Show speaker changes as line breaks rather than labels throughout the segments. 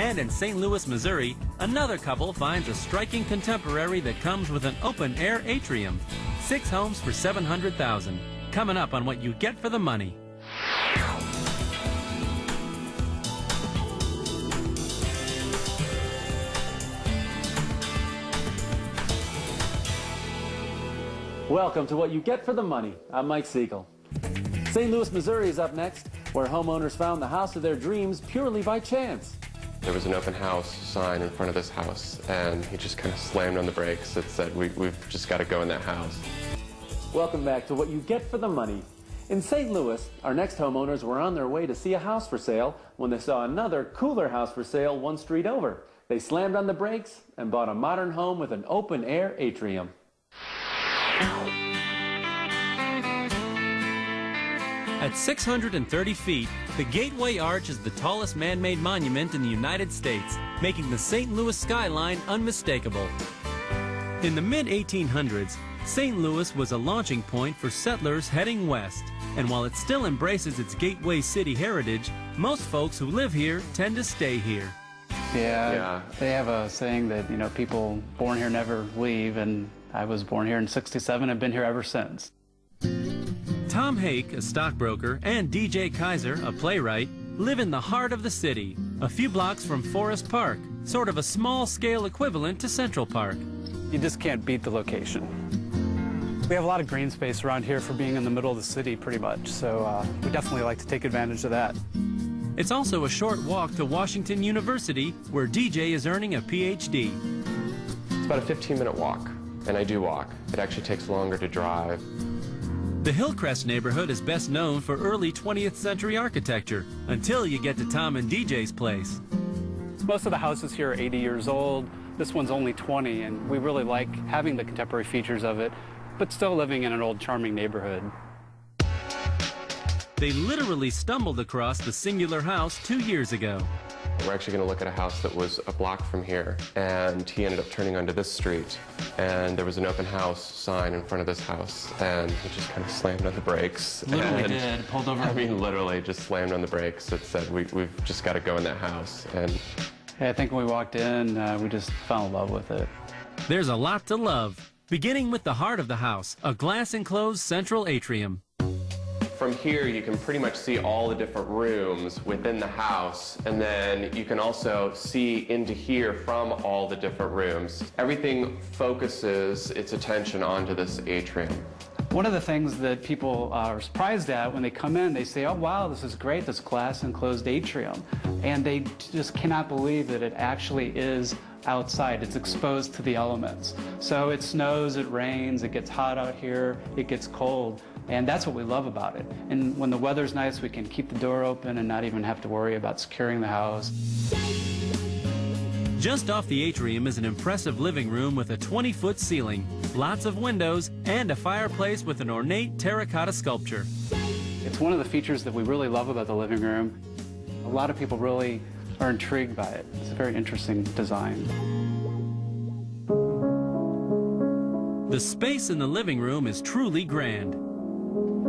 And in St. Louis, Missouri, another couple finds a striking contemporary that comes with an open-air atrium. 6 homes for $700,000. Coming up on What You Get for the Money.
Welcome to What You Get for the Money. I'm Mike Siegel. St. Louis, Missouri is up next, where homeowners found the house of their dreams purely by chance.
There was an open house sign in front of this house, and he just kind of slammed on the brakes. It said, we've just got to go in that house.
Welcome back to What You Get for the Money. In St. Louis, our next homeowners were on their way to see a house for sale when they saw another cooler house for sale one street over. They slammed on the brakes and bought a modern home with an open-air atrium.
At 630 feet, the Gateway Arch is the tallest man-made monument in the United States, making the St. Louis skyline unmistakable. In the mid-1800s, St. Louis was a launching point for settlers heading west, and while it still embraces its Gateway City heritage, most folks who live here tend to stay here.
Yeah, they have a saying that, you know, people born here never leave, and I was born here in '67 and been here ever since.
Tom Hake, a stockbroker, and DJ Kaiser, a playwright, live in the heart of the city, a few blocks from Forest Park, sort of a small-scale equivalent to Central Park.
You just can't beat the location. We have a lot of green space around here for being in the middle of the city, pretty much, so we definitely like to take advantage of that.
It's also a short walk to Washington University, where DJ is earning a PhD.
It's about a 15-minute walk, and I do walk. It actually takes longer to drive.
The Hillcrest neighborhood is best known for early 20th century architecture, until you get to Tom and DJ's place.
Most of the houses here are 80 years old. This one's only 20, and we really like having the contemporary features of it, but still living in an old, charming neighborhood.
They literally stumbled across the singular house 2 years ago.
We're actually going to look at a house that was a block from here, and he ended up turning onto this street, and there was an open house sign in front of this house, and he just kind of slammed on the brakes.
Literally did, pulled over.
I mean, literally just slammed on the brakes. It said, we've just got to go in that house. And
I think when we walked in, we just fell in love with it.
There's a lot to love, beginning with the heart of the house, a glass-enclosed central atrium.
From here, you can pretty much see all the different rooms within the house, and then you can also see into here from all the different rooms. Everything focuses its attention onto this atrium.
One of the things that people are surprised at when they come in, they say, oh wow, this is great, this glass-enclosed atrium. And they just cannot believe that it actually is outside. It's exposed to the elements. So it snows, it rains, it gets hot out here, it gets cold. And that's what we love about it. And when the weather's nice, we can keep the door open and not even have to worry about securing the house.
Just off the atrium is an impressive living room with a 20-foot ceiling, lots of windows, and a fireplace with an ornate terracotta sculpture.
It's one of the features that we really love about the living room. A lot of people really are intrigued by it. It's a very interesting design.
The space in the living room is truly grand.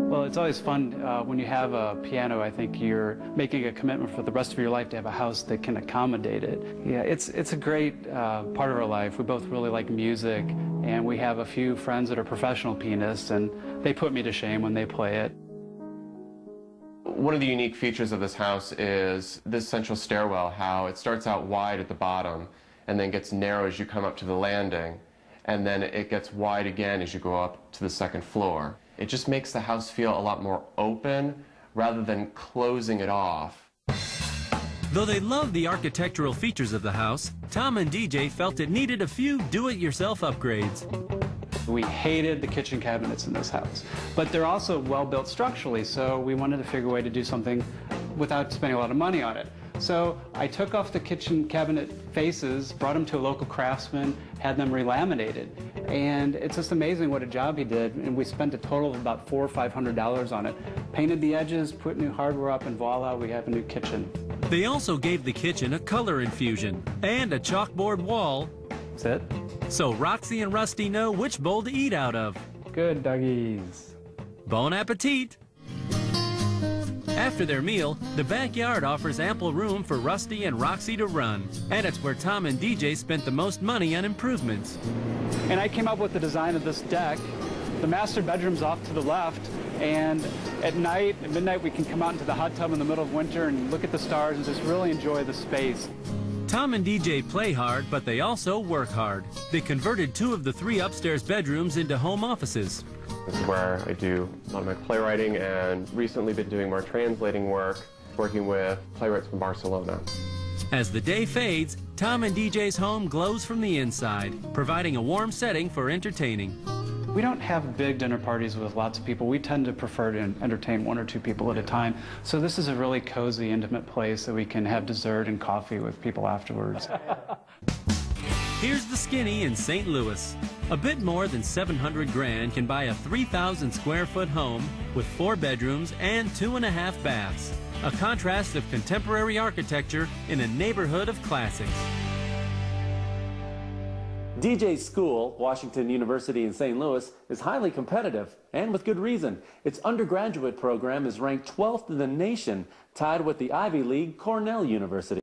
Well, it's always fun when you have a piano. I think you're making a commitment for the rest of your life to have a house that can accommodate it. Yeah, it's a great part of our life. We both really like music, and we have a few friends that are professional pianists, and they put me to shame when they play it.
One of the unique features of this house is this central stairwell, how it starts out wide at the bottom and then gets narrow as you come up to the landing, and then it gets wide again as you go up to the second floor. It just makes the house feel a lot more open rather than closing it off.
Though they loved the architectural features of the house, Tom and DJ felt it needed a few do-it-yourself upgrades.
We hated the kitchen cabinets in this house, but they're also well built structurally, so we wanted to figure a way to do something without spending a lot of money on it. So I took off the kitchen cabinet faces, brought them to a local craftsman, had them relaminated, and it's just amazing what a job he did. And we spent a total of about $400 or $500 on it. Painted the edges, put new hardware up, and voila, we have a new kitchen.
They also gave the kitchen a color infusion and a chalkboard wall.
That's it.
So Roxy and Rusty know which bowl to eat out of.
Good doggies.
Bon appetit! After their meal, the backyard offers ample room for Rusty and Roxy to run. And it's where Tom and DJ spent the most money on improvements.
And I came up with the design of this deck. The master bedroom's off to the left, and at night, at midnight, we can come out into the hot tub in the middle of winter and look at the stars and just really enjoy the space.
Tom and DJ play hard, but they also work hard. They converted 2 of the 3 upstairs bedrooms into home offices.
This is where I do a lot of my playwriting, and recently been doing more translating work, working with playwrights from Barcelona.
As the day fades, Tom and DJ's home glows from the inside, providing a warm setting for entertaining.
We don't have big dinner parties with lots of people. We tend to prefer to entertain 1 or 2 people at a time. So this is a really cozy, intimate place that we can have dessert and coffee with people afterwards.
Here's the Skinny in St. Louis. A bit more than $700 grand can buy a 3,000 square foot home with 4 bedrooms and 2.5 baths. A contrast of contemporary architecture in a neighborhood of classics.
DJ's school, Washington University in St. Louis, is highly competitive, and with good reason. Its undergraduate program is ranked 12th in the nation, tied with the Ivy League Cornell University.